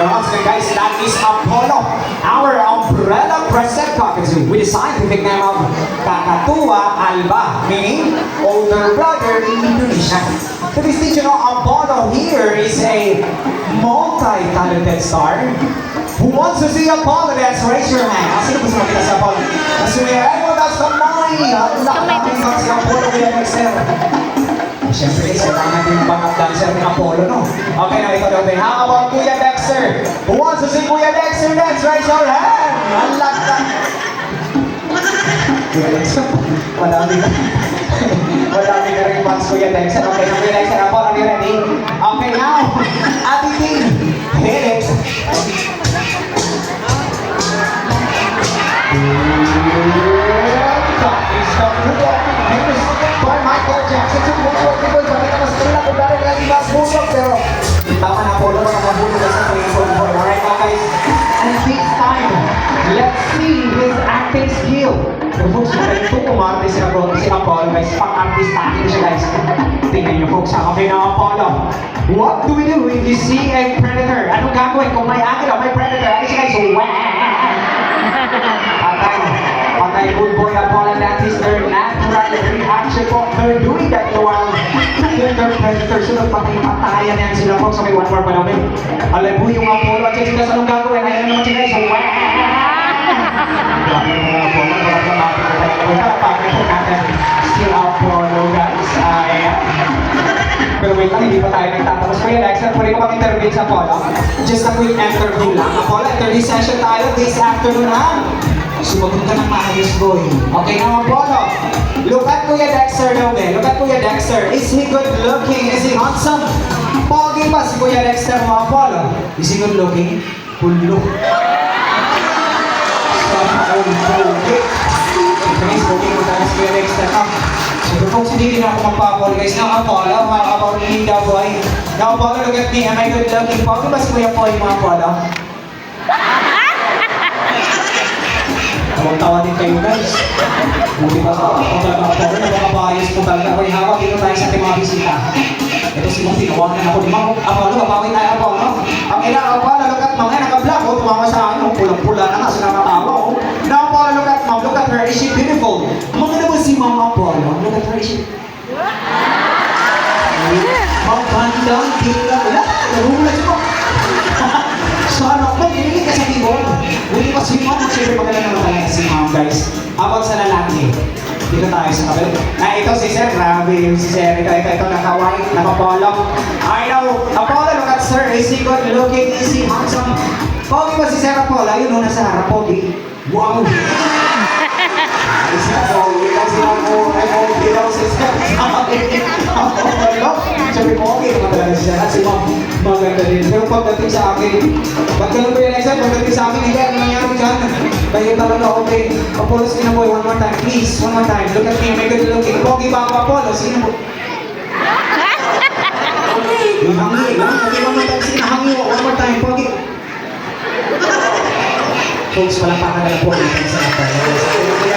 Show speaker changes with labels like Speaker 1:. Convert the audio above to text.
Speaker 1: Once again, guys, that is Apollo, our umbrella crescent cockatoo with the scientific name of Kakatua alba, meaning older brother in Indonesian. So this teacher of Apollo here is a multi-talented star. Who wants to see Apollo dance? Raise your hand. Sino gusto makita si Apollo? Masumira, everyone that's the money. Ang namin si Apollo with an excel. Siyempre, isa lang natin yung backup dancer ni Apollo, no? Okay, na ito natin. How about Kuya Dexter? Who wants to see Kuya Dexter dance? Raise your hand! Ang laka! Kuya Dexter, madami ka rin fans Kuya Dexter. Okay, na Kuya Dexter, Apollo, are you ready? Okay, now, Ate Ting, hit it! That is the walking famous by Michael Jackson. So, multiple balik na sa kanila kung dahil lagi mas busok. Pero, tama na po, mga mabulog sa Playboy Boy. Alright, guys. And this time, let's see his acting skill. So, folks, magaling po kumarte si Apollo, guys. Pang-artistahin siya, guys. Tingnan niyo, folks. Okay na, Apollo. What do we do if you see a predator? Anong gagawin kung may agila, may predator? Ano siya, guys? Patay, good boy Apollo, that is their natural reaction po. They're doing that while their predators. So nagpatay-patayan yan sila po. So may one more pa namin. Alam mo yung Apollo at Jessica, anong gagawin? Ayan naman sila. So grabe yung mga Apollo. Parang natin si Apollo, guys. Pero wait lang, hindi pa tayo nagtatapos. Kuya Dexter, pwede ko mag-interview sa Apollo? Just a quick interview lang. Apollo, interview session tayo this afternoon ha. Sumagot ka ng maayos, boy. Okay now, Apollo. Look at Kuya Dexter daw, eh. Look at Kuya Dexter. Is he good looking? Is he handsome? Pogi ba si Kuya Dexter mo, Apollo? Is he good looking? Pulo. Sana all pogi. Guys, pogi mo tayo si Kuya Dexter. So, folks, hindi rin ako magpa-apologize. Now, Apollo, how about me, daw, boy? Now, Apollo, look at me. Am I good looking? Pogi ba si Kuya Poy, mga Apollo? Tawag-tawa din kayo, guys. Buti pa sa Apollo, nagkakabayos po talaga. Kung hawak, dito tayo sa ating mga bisita. Ito si Mong tinawagan ako. Apollo, mapawin tayo, Apollo. Ang ina, Apollo, look at Mong, naka-vlog, oh. Tumama sa akin, pulang-pula na nga, sinakatawa, oh. Now, Apollo, look at Mom, look at her. Is she beautiful? Mga naman si Mom Apollo. Look at her, is she... Magandang tingnan. Wala, nagulat siya. Sana ako, hindi ka sa keyboard. Hindi pa si Mom. Siyempre maganda naman talaga si Mom, guys. About sa lalaki. Dito tayo sa kabel. Ito si Sir. Grabe yung si Sir. Ito, naka-white, naka-polo. I know. Apollo, look at Sir. Is he good looking? Is he handsome? Pogi ba si Sir Apollo? Yun, nasa harap, Pogi. Wow! Isa Pogi. Kasi ako, ay Pogi daw si Sir. Sabi ko, okay naman talaga si Sir. At si Mom, maganda din. Pero pagdating sa akin, pagdating ko yun, pagdating sa akin, hindi ano nangyari dyan. Kaya talaga, okay. Apollo, sino boy? One more time, please. One more time. Look at me. May good looking. Pogi ba ako, Apollo? Sino mo? Yung hangi, ha? One more time. Sino hangi? One more time, Pogi. Folks, walang pakadala po natin sa Apollo.